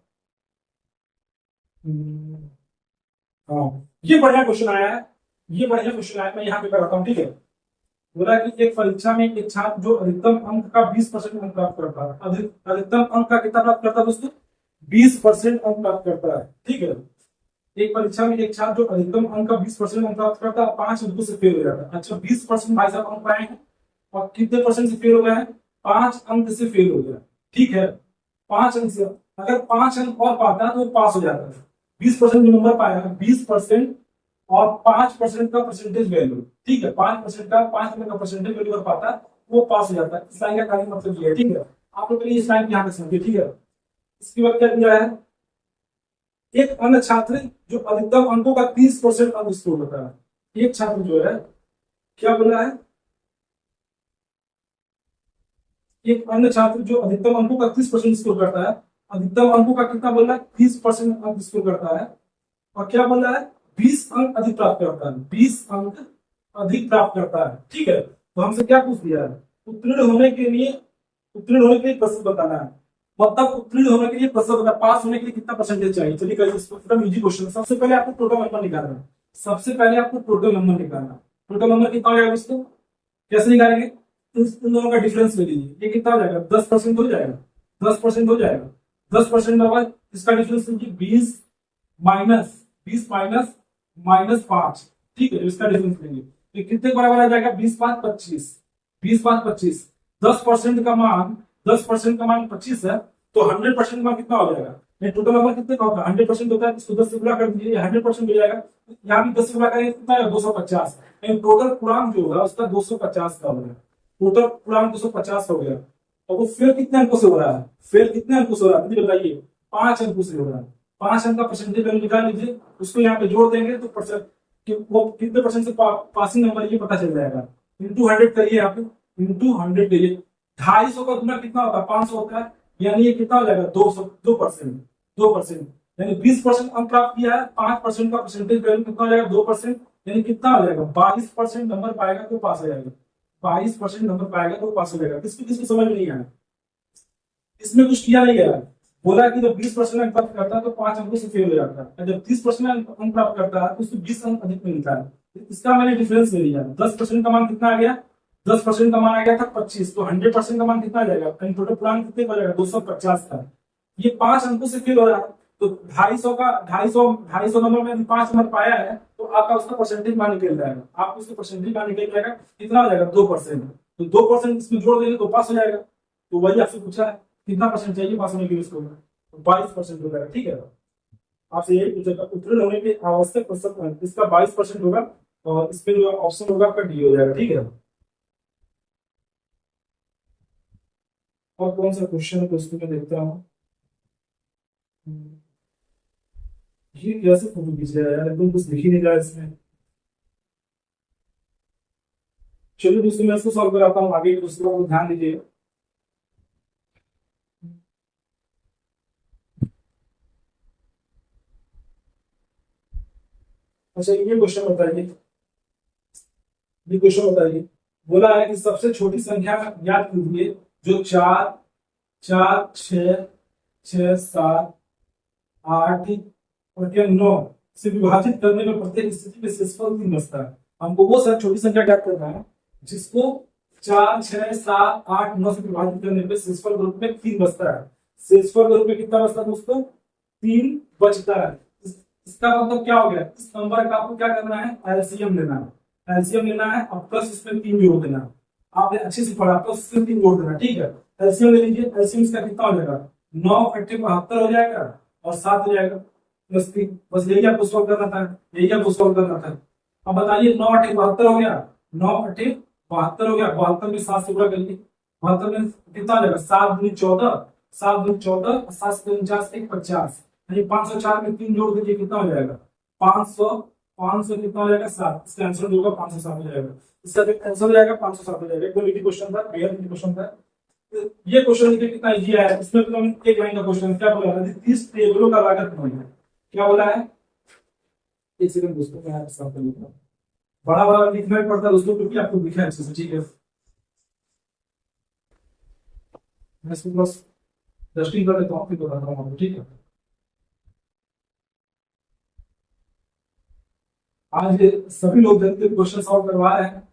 हाँ ये बढ़िया क्वेश्चन आया है, ये बढ़िया क्वेश्चन आया, मैं यहाँ पे कराता हूँ, ठीक है। बोला कि एक परीक्षा में एक छात्र जो अधिकतम अंक का 20% अंक प्राप्त करता है, अधिकतम अंक का कितना प्राप्त करता है दोस्तों 20% अंक प्राप्त करता है, ठीक है। एक परीक्षा में एक छात्र जो अधिकतम अंक का 20% अंक प्राप्त करता है 5 अंकों से फेल हो जाता है। अच्छा 20% भाई साहब अंक पाए हैं और कितने परसेंट से फेल हो गया है 5 अंक से फेल हो गया, ठीक है। 5 अंक से अगर 5 अंक और पाता तो पास हो जाता है। 20% जो नंबर पाया 20% और 5% का परसेंटेज वैल्यू, ठीक है। 5% का 5 नंबर का परसेंटेज वैल्यू अगर पाता वो पास हो जाता है। इस लाइन का कार्य मतलब ये है, ठीक है। आप लोग के लिए इस लाइन यहाँ पे समझिए, ठीक है। इसके बाद क्या दिया है, एक अन्य छात्र जो अधिकतम अंकों का 30% अंक स्कोर करता है। एक छात्र जो है क्या बोला है, एक अन्य छात्र जो अधिकतम अंकों का 30% स्कोर करता है, अधिकतम अंकों का कितना बोल रहा है 30% अंक स्कोर करता है, और क्या बोल रहा है 20 अंक अधिक प्राप्त करता है, 20 अंक अधिक प्राप्त करता है, ठीक है। तो हमसे क्या पूछ दिया है, उत्तीर्ण होने के लिए, उत्तीर्ण होने के लिए प्रतिशत बताना है। मतलब उत्तीर्ण होने के लिए प्रतिशत बताना, पास होने के लिए कितना परसेंटेज चाहिए। चलिए करिए इसको, एकदम इजी क्वेश्चन। सबसे पहले आपको टोटल नंबर निकालना है, सबसे पहले आपको टोटल नंबर निकालना है। टोटल नंबर कितना हो जाएगा दोस्तों, कैसे निकालेंगे, इन दोनों का डिफरेंस ले लीजिए। ये कितना हो जाएगा 10% हो जाएगा, 10% हो जाएगा। 10% होगा इसका डिफरेंस लीजिए 20 माइनस 5, ठीक है। इसका डिफरेंस लेंगे तो कितने के बराबर आ जाएगा 20 5 25, 20 5 25। 10% का मान, 10% का मान 25 है, तो 100% का मान कितना हो जाएगा, ये टोटल नंबर कितने का होता है 100% होता है। इसको 10 से गुणा कर दीजिए 100% हो जाएगा। यहाँ भी 10 से गुणा करेंगे कितना है 250, टोटल पूर्णांक जो होगा उसका 250 का होगा, टोटल पूर्णांक 250 हो गया। और वो फेल कितने अंकों से हो रहा है, फेल कितने अंकों से हो रहा है बताइए 5 अंकों से हो रहा है। 5 अंक का परसेंटेज वैल्यू निकाल लीजिए, उसको यहाँ पे जोड़ देंगे तो परसेंट वो कितने परसेंट से पासिंग नंबर ये पता चल जाएगा। इंटू 100 करिए, आप इंटू 100 करिए। 250 का गुना कितना होता है 500 होता है, यानी ये कितना हो जाएगा 2%, 2%। यानी 20% अंक प्राप्त किया है, 5% का परसेंटेज वैल्यू कितना हो जाएगा 2%, यानी कितना हो जाएगा 22% नंबर पाएगा तो पास हो जाएगा। 22% नंबर पाएगा तो पास हो जाएगा। किसको किसको समझ में नहीं आया, इसमें कुछ किया नहीं गया। बोला कि जब 20% अंक प्राप्त करता है तो 5 अंकों से फेल हो जाता है, जब 30% अंक प्राप्त करता है तो उसको 20 अंक अधिक मिलता है। इसका मैंने डिफरेंस ले लिया। 10% का मान कितना आ गया, 10% का मान आ गया था 25, तो 100% का मान कितना आ जाएगा, टोटल प्लान कितने का जाएगा 250 का। ये 5 अंकों से फेल हो रहा है, तो 250 का 250 नंबर में 5 नंबर पाया है तो आपका उसका परसेंटेज मान निकल जाएगा, आपको उसका परसेंटेज मान निकल जाएगा। कितना हो जाएगा 2%, तो 2% इसमें जोड़ देंगे तो पास हो जाएगा। तो वही आपसे पूछा है कितना परसेंट चाहिए पास होने के लिए उसको, तो 22% हो जाएगा, ठीक है। आपसे यही पूछेगा उत्तीर्ण होने के आवश्यक प्रतिशत इसका 22% होगा, और इसमें जो ऑप्शन होगा आपका डी हो जाएगा, ठीक है। और कौन सा क्वेश्चन है दोस्तों मैं देखता हूँ। ये कैसे फोटो खींच रहा है यार, एकदम कुछ दिख ही नहीं रहा है इसमें। चलिए दोस्तों मैं इसको सॉल्व कराता हूँ, आगे के दोस्तों को ध्यान दीजिए। अच्छा ये क्वेश्चन बताइए, ये क्वेश्चन बताइए। बोला है कि सबसे छोटी संख्या याद कीजिए जो 4, 4, 6, 6, 7, 8 और क्या 9 से विभाजित करने में प्रत्येक स्थिति में शेषफल 3 बचता है। हमको वो सब छोटी संख्या ज्ञात करना है जिसको 4, 6, 7, 8, 9 से विभाजित करने पे शेषफल के रूप में 3 बचता है। शेषफल के रूप में कितना बचता है दोस्तों? 3 बचता है। इसका मतलब क्या हो गया? इस नंबर का आपको क्या करना है? एलसीएम लेना है। एलसीएम लेना है और प्लस इसमें 3 जोड़ देना है। आपने अच्छे से पढ़ा, प्लस इसमें 3 जोड़ देना, ठीक है। एलसीएम ले लीजिए। एलसीएम इसका कितना हो जाएगा? 9 अट्ठे 72 हो जाएगा और 7 हो जाएगा प्लस 3। बस यही आपको सॉल्व करना था, यही आपको सॉल्व करना था। अब बताइए 9 अट्ठे 72 हो गया, 9 अट्ठे 72 हो गया। 72 में 7 से गुणा करिए। 72 में कितना हो जाएगा? 7 दूनी 14, 7 दूनी 14, 7 से 49 एक 50। 504 में 3 जोड़ दीजिए, कितना हो जाएगा? 500। 500 कितना हो जाएगा? 7। इसका आंसर होगा 507 हो जाएगा। इसका जो आंसर हो जाएगा 507 हो जाएगा। एकदम इजी क्वेश्चन था, बेहद इजी क्वेश्चन था। ये क्वेश्चन देखिए कितना इजी है। इसमें तो हम एक लाइन का क्वेश्चन क्या बोला है? 30 टेबलों का लागत नहीं है। क्या बोला है? एक सेकंड दोस्तों, मैं यहाँ साफ कर लेता हूँ। बड़ा बड़ा लिखना ही पड़ता है दोस्तों, क्योंकि आपको लिखा है अच्छे से, ठीक है। मैं इसको बस डस्टिंग कर लेता हूँ, फिर बताता हूँ आपको, ठीक है। आज सभी लोग जल्दी क्वेश्चन सॉल्व करवा रहे हैं।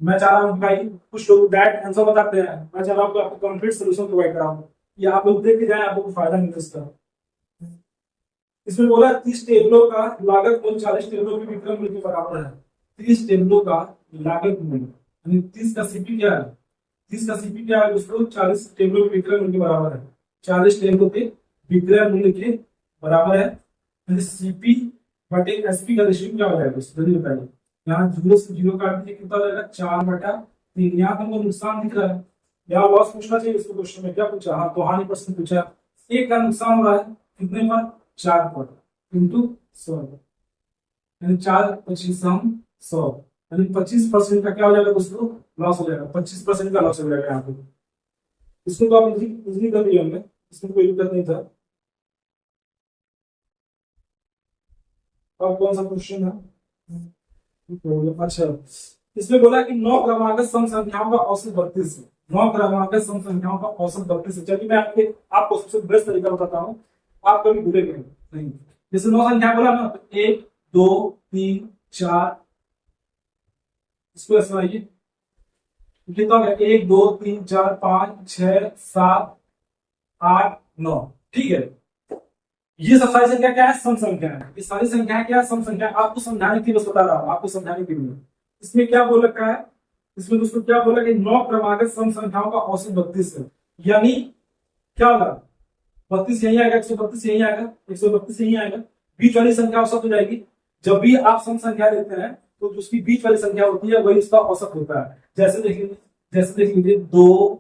मैं चाह रहा हूँ कि भाई कुछ लोग डायरेक्ट आंसर बताते हैं, मैं चाह रहा हूँ कि आपको कंप्लीट सोल्यूशन प्रोवाइड कराऊं। ये आप लोग देख के जाए, आपको कोई फायदा नहीं इसका। इसमें बोला 30 टेबलों का लागत मूल्य 40 टेबलों के विक्रय मूल्य के बराबर है। 30 टेबलों का लागत मूल्य यानी 30 का सीपी क्या है? 30 का सीपी क्या है दोस्तों? 40 टेबलों के विक्रय मूल्य के बराबर है। 40 टेबलों के विक्रय मूल्य के बराबर है। सीपी बटे एसपी का रेशियो क्या हो जाएगा दोस्तों? जल्दी बताइए। यहाँ 0 से 0 काट दीजिए, कितना हो जाएगा? 4/3। यहाँ पे हमको नुकसान दिख रहा है, यहाँ लॉस पूछना चाहिए। इसको क्वेश्चन में क्या पूछा? हाँ, तो हानि प्रश्न पूछा। एक का नुकसान हो रहा है कितने पर? 4 पर इंटू 100, यानी 4 25 100, यानी 25% का क्या हो जाएगा दोस्तों? लॉस हो जाएगा। 25% का लॉस हो जाएगा यहाँ पे। इसको तो आप इजीली कर लिया हमने, इसमें कोई दिक्कत नहीं था। अब कौन सा क्वेश्चन है? अच्छा, इसमें बोला कि 9 क्रमांक सम संख्याओं का औसत 32 है। 9 क्रमांक सम संख्याओं का औसत 32 है। चलिए मैं आपको सबसे बेस्ट तरीका बताता हूँ, आप कभी भूलेंगे नहीं। जैसे 9 संख्या बोला ना, 1 2 3 4, इसको ऐसे बनाइए। कितना हो गया? 1 2 3 4 5 6 7 8 9, ठीक है। ये सब सारी संख्या क्या है? सम संख्या है। ये सारी संख्या क्या है? सम संख्या। आपको समझाने की बस बता रहा हूँ, आपको समझाने के लिए। इसमें क्या बोल रखा है? इसमें दोस्तों क्या बोला कि 9 क्रमांक सम संख्याओं का औसत 32 है। यानी क्या होगा? 32 यही आएगा, 132 यही आएगा, 132 यही आएगा। बीच वाली संख्या औसत हो जाएगी। जब भी आप सम संख्या लेते हैं तो उसकी बीच वाली संख्या होती है, वही उसका औसत होता है। जैसे देख लीजिए 2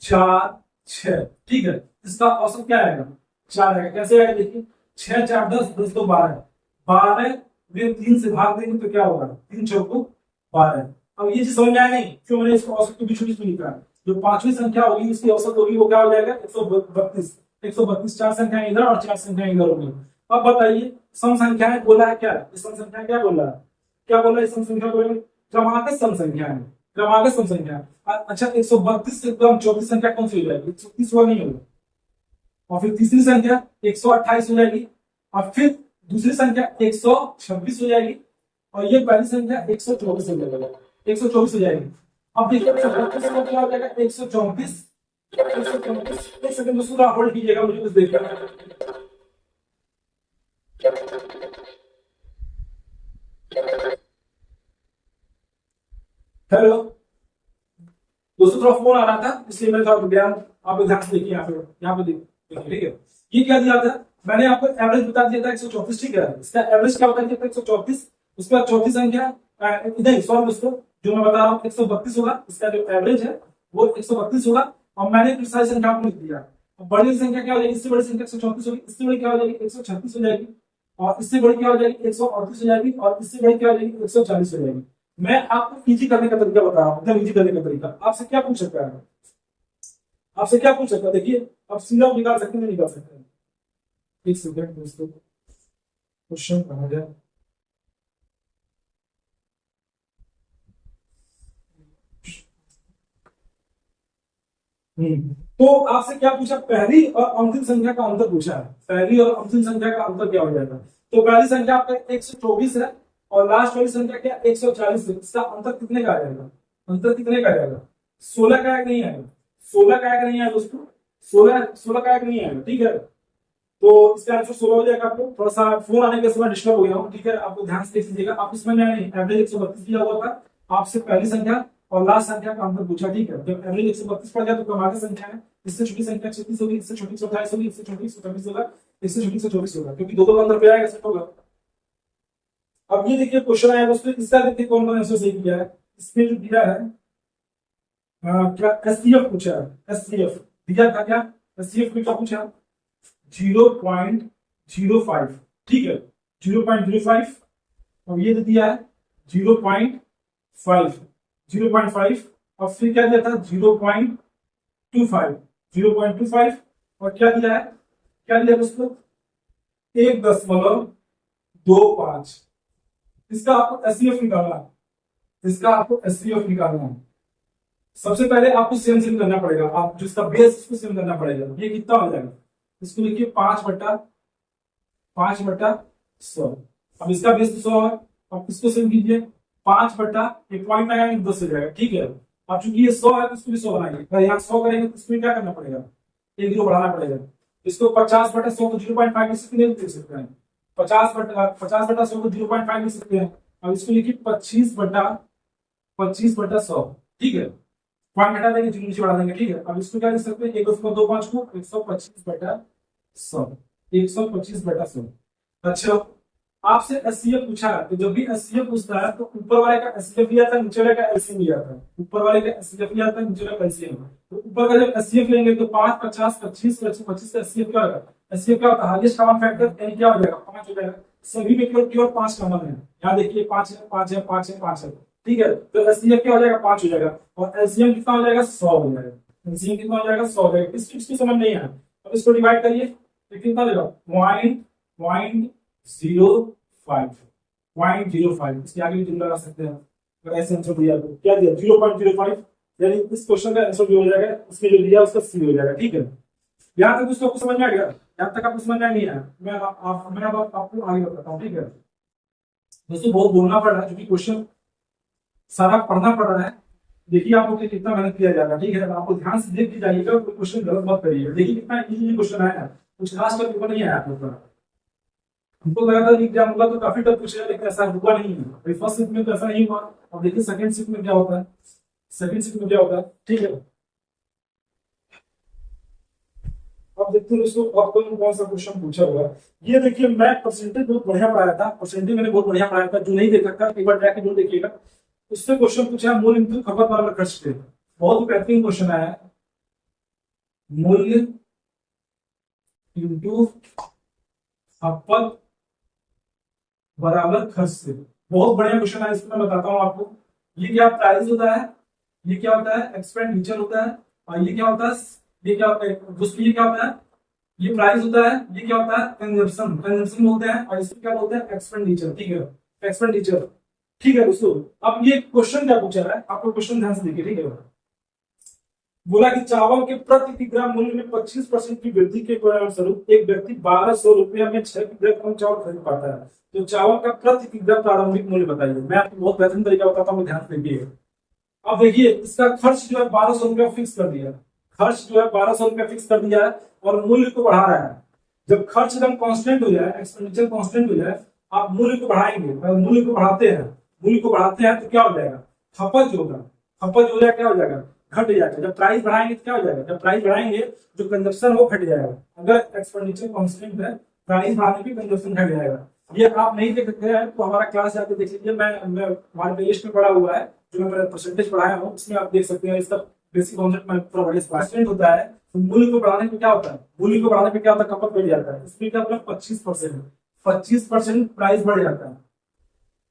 4 6, ठीक है। इसका औसत क्या आएगा? 4 आएगा। कैसे आएगा? देखिए 6 4 10, 10 2 12, 12 में 3 से भाग देंगे तो क्या होगा? 3 चौको 12। अब ये चीज समझ में आया नहीं? क्यों मैंने इसको औसत को बीच में लिखा है? जो पांचवी संख्या होगी उसकी औसत होगी, वो क्या हो जाएगा? 132। 132 4 संख्या इधर और 4 संख्या इधर होगी। अब बताइए सम संख्याएं बोला है क्या? सम संख्या क्या बोला है? क्या बोला है? सम संख्या बोला क्रमागत सम संख्या है। क्रमागत सम संख्या। अच्छा, 132 से एकदम चौथी संख्या कौन सी हो जाएगी? 130 वाला नहीं होगा। और फिर तीसरी संख्या 128 हो जाएगी। और फिर दूसरी संख्या 126 हो जाएगी। और ये पहली संख्या 124 हो जाएगा। 124 हो जाएगी। अब देखिए 132 का क्या हो जाएगा? 134। 134। एक सेकंड दोस्तों होल्ड कीजिएगा, मुझे कुछ देखना है। हेलो दोस्तों, थोड़ा फोन आ रहा था इसलिए मैं थोड़ा ध्यान, आप ध्यान से देखिए। यहाँ पे देखिए, ठीक है। ये क्या दिया था? मैंने आपको एवरेज बता दिया था 134, ठीक है। इसका एवरेज क्या बता दिया था? 134। उसके बाद चौथी संख्या नहीं सॉरी दोस्तों, जो मैं बता रहा हूँ 132 होगा। इसका जो एवरेज है वो 132 होगा। और मैंने फिर सारी संख्या को लिख दिया। बड़ी संख्या क्या हो जाएगी? इससे बड़ी संख्या 134 होगी। इससे बड़ी क्या हो जाएगी? 136 हो जाएगी। और इससे बड़ी क्या हो जाएगी? 138 हो जाएगी। और इससे बड़ी क्या हो जाएगी? 140 हो जाएगी। मैं आपको इजी करने का तरीका बता रहा हूँ, एकदम इजी करने का तरीका। आपसे क्या पूछ सकता है? आपसे क्या पूछ सकता है? देखिए आप सीधा निकाल सकते हैं, निकाल सकते हैं। एक सेकंड दोस्तों, क्वेश्चन कहाँ गया? तो आपसे क्या पूछा, पहली और अंतिम संख्या का अंतर पूछा है, पहली और अंतिम संख्या का अंतर क्या हो जाएगा। तो पहली संख्या आपका 124 है और लास्ट वाली संख्या क्या 140 है, इसका अंतर कितने का आ जाएगा, अंतर कितने का आ जाएगा, 16 का एक नहीं आएगा, 16 का एक नहीं आएगा दोस्तों, 16 का एक नहीं आएगा, ठीक है। तो इसका आंसर 16 हो जाएगा। आपको थोड़ा सा फोन आने के समय डिस्टर्ब हो गया हूँ, ठीक है, आपको ध्यान से देख लीजिएगा। आप इसमें एवरेज 132 दिया हुआ था, आपसे पहली संख्या और लास्ट संख्या का अंतर पूछा, ठीक है। जब एवरेज 132 पड़ गया तो क्रमांक संख्या है, इससे छोटी संख्या 36 होगी, इससे छोटी 128 होगी, इससे छोटी 124 होगा, इससे छोटी 124 होगा, क्योंकि दो अंतर पे आएगा, सेट होगा। अब ये देखिए क्वेश्चन आया दोस्तों, इसका देखिए कौन कौन आंसर सही किया है। इसमें जो दिया है क्या एससीएफ पूछा है, एससीएफ दिया था क्या, एससीएफ में क्या पूछा, 0.05, ठीक है, 0.05 और ये दिया है 0.5, 0.5 और फिर क्या दिया था 0.25, 0.25 और क्या दिया है, क्या दिया दोस्तों 1.25। इसका आपको एससीएफ निकालना है, इसका आपको एससीएफ निकालना है। सबसे पहले आपको सेम सेम करना पड़ेगा, आप जिसका बेस उसको सेम करना पड़ेगा। ये कितना हो जाएगा, इसको लिखिए 5/100। अब इसका बेस 100 है, अब इसको सेम कीजिए 5/1 पॉइंट लगाएंगे 10 हो जाएगा, ठीक है। अब चूंकि ये 100 है तो इसको भी 100 बनाएंगे, अगर यहाँ 100 करेंगे तो इसमें क्या करना पड़ेगा, 1 जीरो बढ़ाना पड़ेगा। इसको 50/100 को 0.5 लिख सकते हैं, 50/100 को 0.5 लिख सकते हैं। अब इसको लिखिए 25/100, ठीक है, पॉइंट हटा देंगे, नीचे बढ़ा देंगे, ठीक है। अब इसको क्या लिख सकते हैं, 1/25 को 125/100, 125/100। अच्छा, आपसे एससीएफ पूछा है, तो जब भी एससीएफ पूछता है तो ऊपर वाले का एससीएफ भी आता है, नीचे वाले का एलसीएम भी आता है। ऊपर वाले का एससीएफ भी आता है, नीचे वाले का एलसीएम। तो ऊपर का जब एससीएफ लेंगे तो 5, 50, 25, 25 का एससीएफ क्या होगा, एससीएफ क्या होता है, हाईएस्ट कॉमन फैक्टर यानी क्या हो जाएगा 5 हो जाएगा। सभी में केवल 5 कॉमन है, यहाँ देखिए 5 है, 5 है, 5 है, 5 है, ठीक है। तो एससीएफ क्या हो जाएगा 5 हो जाएगा और एलसीएम कितना हो जाएगा 100 हो जाएगा, एलसीएम कितना हो जाएगा 100 हो जाएगा। इसकी समझ नहीं है, अब इसको डिवाइड करिए तो कितना देगा 0.05, इसके आगे भी लगा सकते हैं। अगर ऐसे आंसर दिया तो क्या दिया 0.05, यानी इस क्वेश्चन का आंसर भी हो जाएगा, इसमें जो दिया उसका सी हो जाएगा, ठीक है। यहाँ तक दोस्तों आपको समझ में आ गया, यहाँ तक आपको समझ में नहीं आया, मैं अब आपको आगे बताता हूँ, ठीक है। दोस्तों बहुत बोलना पड़ रहा है क्योंकि क्वेश्चन सारा पढ़ना पड़ रहा है। देखिए आपको कितना मेहनत किया जाएगा, ठीक है। आपको ध्यान से देख के जाइएगा, कोई क्वेश्चन गलत मत करिएगा। देखिए कितना इजी क्वेश्चन आया है, कुछ खास कर पेपर नहीं आया आप लोग का। हमको लगा था एग्जाम होगा तो काफी टफ पूछेगा, लेकिन ऐसा हुआ नहीं है। फर्स्ट शिफ्ट में तो ऐसा नहीं हुआ। अब देखिए सेकंड शिफ्ट में क्या होता है, सेकंड शिफ्ट में क्या होता है, ठीक है। अब देखते हैं दोस्तों आपको कौन सा क्वेश्चन पूछा हुआ है। ये देखिए मैं परसेंटेज बहुत बढ़िया पढ़ाया था, परसेंटेज मैंने बहुत बढ़िया पढ़ाया था। जो नहीं देख सकता एक बार जाके जरूर देखिएगा। उससे क्वेश्चन पूछा है मूल्य इंटू खपत बराबर खर्च थे, बहुत बेहतरीन क्वेश्चन आया है। मूल्य इंटू खपत बराबर खर्च से, बहुत बढ़िया क्वेश्चन है। इसमें मैं बताता हूँ आपको, ये क्या प्राइस होता है, ये क्या होता है एक्सपेंडिचर होता है, और ये क्या होता है, ये क्या होता है दोस्तों, ये क्या होता है, ये प्राइस होता है, ये क्या होता है कंजम्पशन, कंजम्पशन बोलते हैं, और इसको क्या बोलते हैं एक्सपेंडिचर, ठीक है, एक्सपेंडिचर, ठीक है दोस्तों। अब ये क्वेश्चन क्या पूछा है, आपको क्वेश्चन ध्यान से देखिए, ठीक है। बोला कि चावल के प्रति किलोग्राम मूल्य में 25% की वृद्धि के परिणामस्वरूप एक व्यक्ति 1200 रुपया में 6 किलोग्राम चावल खरीद पाता है। तो चावल का प्रति किलोग्राम प्रारंभिक मूल्य बताइए। मैं आपको बहुत बेहतरीन तरीका बताता हूँ, ध्यान से देखिए। अब देखिए इसका खर्च जो है 1200 रुपया फिक्स कर दिया, खर्च जो है 1200 रुपया फिक्स कर दिया है और मूल्य को बढ़ा रहा है। जब खर्च एकदम कांस्टेंट हो जाए, एक्सपेंडिचर कांस्टेंट हो जाए, आप मूल्य को बढ़ाएंगे। अगर मूल्य को बढ़ाते हैं, मूल्य को बढ़ाते हैं तो क्या हो जाएगा, खपत जो होगा, खपत जो क्या हो जाएगा, घट जाएगा। जब प्राइस बढ़ाएंगे तो क्या हो जाएगा, जब प्राइस बढ़ाएंगे जो कंजप्शन वो घट जाएगा। अगर एक्सपेंडिचर कांस्टेंट है, प्राइस बढ़ाने पे कंजप्शन घट जाएगा। ये आप नहीं देख सकते हैं तो हमारा क्लास जाके देख लीजिए। मैं हमारे प्लेलिस्ट में पढ़ा हुआ है, जो मैं परसेंटेज पढ़ाया हूँ, उसमें आप देख सकते हैं। इसका बेसिक कॉन्सेप्ट में पूरा बढ़िया होता है। तो मूल्य को बढ़ाने पे क्या होता है, मूल्य को बढ़ाने पे क्या होता है, खपत बढ़ जाता है। इसमें क्या होता है 25% प्राइस बढ़ जाता है,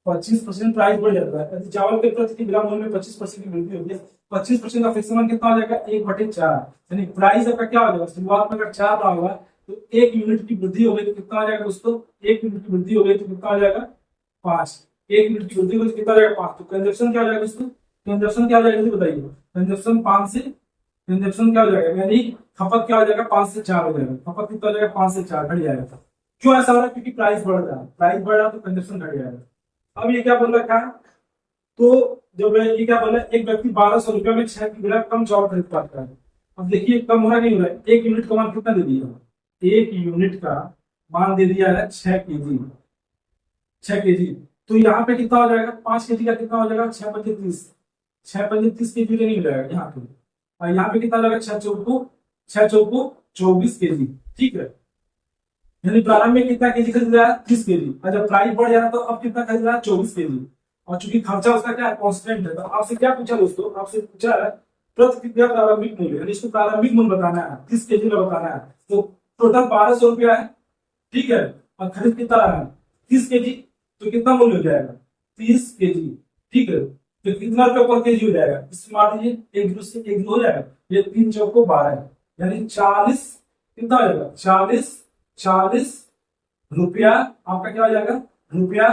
25% प्राइस बढ़ जाता है। यदि चावल के प्रति किलोग्राम मूल्य में 25% की वृद्धि होगी, 25% का फिक्स मान कितना हो जाएगा 1/4, यानी प्राइस आपका क्या हो जाएगा, शुरुआत में अगर 4 रहा होगा तो 1 यूनिट की वृद्धि हो गई तो कितना आ जाएगा दोस्तों, 1 यूनिट की वृद्धि हो गई तो कितना आ जाएगा 5, 1 यूनिट की वृद्धि हो गई तो कितना आ जाएगा 5। तो कंजप्शन क्या हो जाएगा दोस्तों, कंजप्शन क्या हो जाएगा जल्दी बताइए। कंजप्शन 5 से कंजप्शन क्या हो जाएगा, यानी खपत क्या हो जाएगा, 5 से 4 हो जाएगा। खपत कितना हो जाएगा, 5 से 4 घट जाएगा। क्यों ऐसा हो रहा है, क्योंकि प्राइस बढ़ रहा है, प्राइस बढ़ रहा है तो कंजप्शन घट जाएगा। अब ये क्या बोल रखा है, तो जब ये क्या बोला, एक व्यक्ति 1200 रुपये में 6 किलोग्राम कम चावल खरीद पाता है। अब देखिए कम हो रहा नहीं हो रहा है, एक यूनिट का मान कितना दे दिया, एक यूनिट का मान दे दिया है 6 केजी, 6 केजी। तो यहाँ पे कितना हो जाएगा, 5 केजी का कितना हो जाएगा, 6 × 5 = 30, 6 × 30 केजी नहीं हो जाएगा यहाँ पे। और यहाँ पे कितना हो जाएगा, 6 चौको 24 केजी, ठीक है। यानी प्रारंभ में कितना केजी खरीद रहा है, 30 केजी, और जब प्राइस बढ़ जाए तो अब कितना खरीद रहा है, 24 केजी। और चूंकि खर्चा उसका क्या है, कॉन्स्टेंट है, तो आपसे क्या पूछा दोस्तों, आपसे पूछा है प्रतिक्रिया प्रारंभिक मूल्य, यानी इसको प्रारंभिक मूल्य बताना है, 30 केजी में बताना है। तो टोटल 1200 रुपया है, ठीक है, और खरीद कितना रहा है, 30 केजी, तो कितना मूल्य हो जाएगा, 30 केजी, ठीक है। तो कितना रुपये पर केजी हो जाएगा, इसमें मान लीजिए 1 जीरो से 1 जीरो हो जाएगा, ये 3 चौको 12, यानी 40, कितना हो जाएगा, 40 रुपया आपका क्या हो जाएगा, रुपया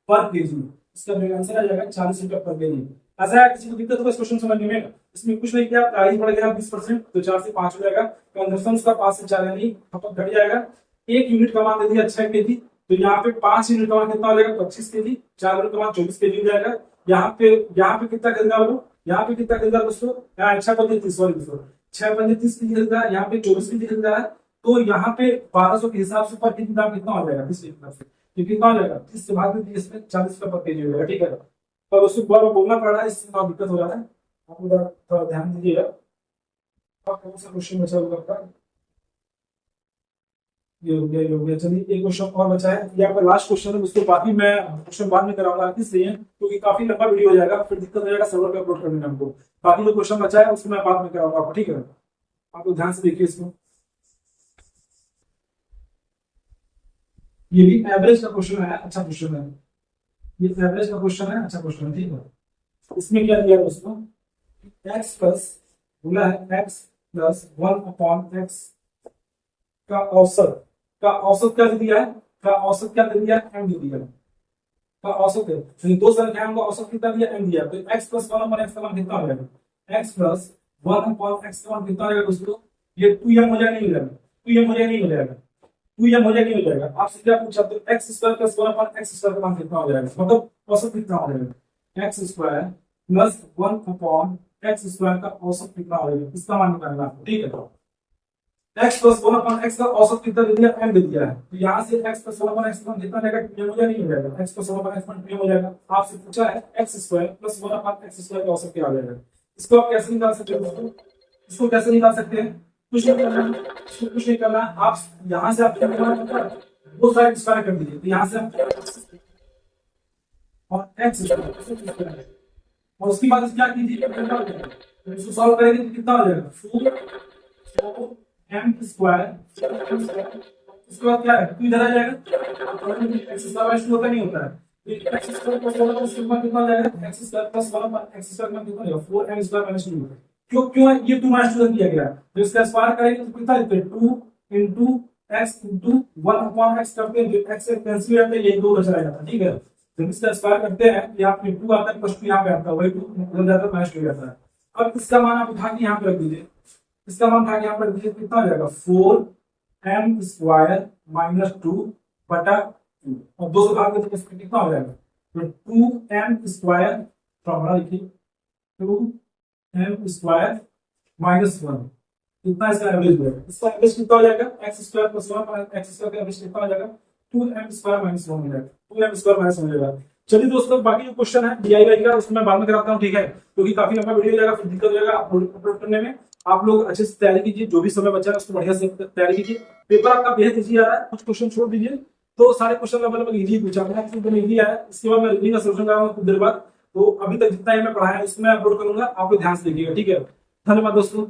पर केजी। इसका जो आंसर आ जाएगा 40 रुपया पर केजी। ऐसा है, किसी को दिक्कत होगा इस क्वेश्चन समझने में, इसमें कुछ नहीं किया, प्राइस बढ़ गया 20%, तो 4 से 5 हो जाएगा, कंजप्शन का 5 से 4 यानी खपत घट जाएगा। एक यूनिट का मान दे दिया 6 केजी, तो यहाँ पे 5 यूनिट का मान कितना हो जाएगा, 25 केजी, 4 यूनिट का मान 24 केजी हो जाएगा। यहाँ पे कितना खरीदा वो, यहाँ पे कितना खरीदा दोस्तों, यहाँ 6 × 30 केजी खरीदा, यहाँ पे 24 केजी खरीदा है। तो यहाँ पे 1200 के हिसाब से पर केजी दाम कितना हो जाएगा, 30 के हिसाब से, तो कितना हो जाएगा, 30 से भाग दीजिए, इसमें 40 रुपये पर केजी हो जाएगा, ठीक है। पर उसको बार बार बोलना पड़ रहा है, इससे थोड़ा दिक्कत हो रहा है, आप उधर थोड़ा ध्यान दीजिएगा। अब कौन सा क्वेश्चन बचा हुआ आपका, ये हो गया, ये हो गया। चलिए एक क्वेश्चन और बचा है, ये आपका लास्ट क्वेश्चन है, उसको बाकी मैं क्वेश्चन बाद में कराऊंगा, इसलिए क्योंकि काफी लंबा वीडियो हो जाएगा, फिर दिक्कत हो जाएगा सर्वर पे अपलोड करने में हमको। बाकी जो क्वेश्चन बचा है उसको मैं बाद में कराऊंगा आपको, ठीक है। आप लोग ध्यान से देखिए इसको, ये भी एवरेज का क्वेश्चन है, अच्छा क्वेश्चन है, ये एवरेज का क्वेश्चन है, अच्छा क्वेश्चन है, ठीक है। इसमें क्या दिया है दोस्तों, x प्लस, बोला है x प्लस 1/x का औसत, क्या दे दिया है, का औसत क्या दे दिया है, m दे दिया है, का औसत है, तो दो संख्याओं का औसत कितना दिया, m दिया, तो x प्लस 1/x का मान कितना हो जाएगा, x प्लस 1/x का मान कितना हो जाएगा दोस्तों, ये 2m हो जाएगा, नहीं हो जाएगा, 2m हो जाएगा, नहीं हो जाएगा, 2m हो जाएगा, नहीं हो जाएगा। आपसे क्या पूछा, तो x square plus 1/x square का मान कितना हो जाएगा, मतलब औसत कितना हो जाएगा, x square plus 1/x square का औसत कितना हो जाएगा, इसका मान निकालना है, ठीक है। तो x प्लस 1/x का औसत कितना दे दिया, m दे दिया है, तो यहाँ से x प्लस 1/x का मान कितना हो जाएगा, 2m हो जाएगा, नहीं हो जाएगा, x प्लस 1/x का मान 2m हो जाएगा। आपसे पूछा है x square plus 1/x square का औसत क्या आ जाएगा, इसको आप कैसे निकाल सकते हैं दोस्तों, इसको कैसे निकाल सकते हैं, कुछ नहीं करना, इसको कुछ नहीं करना, आप यहाँ से आप दो साइड स्क्वायर कर दीजिए, तो यहाँ से आप और x स्क्वायर, और उसके बाद क्या कीजिए, तो इसको सॉल्व करेंगे तो कितना हो जाएगा, 4m स्क्वायर, इसके बाद क्या है, टू इधर आ जाएगा, x स्क्वायर होता नहीं होता है, x स्क्वायर प्लस 1 कितना हो जाएगा, x square plus 1/x square कितना हो जाएगा, 4m स्क्वायर माइनस 2। क्यों क्यों ये 2 माइनस 2 दिया गया, तो इसका स्क्वायर करेंगे तो कितना लिखते हैं, 2 इंटू x इंटू 1/x करते हैं, जो x से कैंसिल हो जाता है, ये 2 बचा जाता है, ठीक है। तो इसका स्क्वायर करते हैं, यहाँ पे 2 आता है प्लस 2 यहाँ पे आता है, वही 2 उधर जाता है माइनस 2 जाता है। अब इसका मान आप उठा के यहाँ पे रख दीजिए, इसका मान उठा के यहाँ पे रख दीजिए, कितना हो जाएगा, 4m स्क्वायर माइनस 2 बटा 2, और 2 से भाग देते तो कितना हो जाएगा, तो 2m स्क्वायर, फॉर्मूला लिखिए, 2m स्क्वायर माइनस 1, कितना इसका एवरेज होगा, इसका एवरेज कितना हो जाएगा, x square plus 1/x square का एवरेज कितना हो जाएगा, 2m स्क्वायर माइनस 1 हो जाएगा, 2m स्क्वायर माइनस 1 हो जाएगा। चलिए दोस्तों, बाकी जो क्वेश्चन है DIY का उसको मैं बाद में कराता हूँ, ठीक है, क्योंकि काफी लंबा वीडियो हो जाएगा, फिर दिक्कत हो जाएगा अपलोड करने में। आप लोग अच्छे से तैयारी कीजिए, जो भी समय बचा है उसको बढ़िया से तैयारी कीजिए। पेपर आपका बेहद इजी आ रहा है, कुछ क्वेश्चन छोड़ दीजिए, तो सारे क्वेश्चन लगभग इजी पूछा मैंने, इजी आया है। इसके बाद मैं रीडिंग का सोल्यूशन कराऊंगा कुछ देर बाद, तो अभी तक जितना ही मैं पढ़ाया उसको मैं अपलोड करूंगा, आप लोग ध्यान से देखिएगा, ठीक है। धन्यवाद दोस्तों।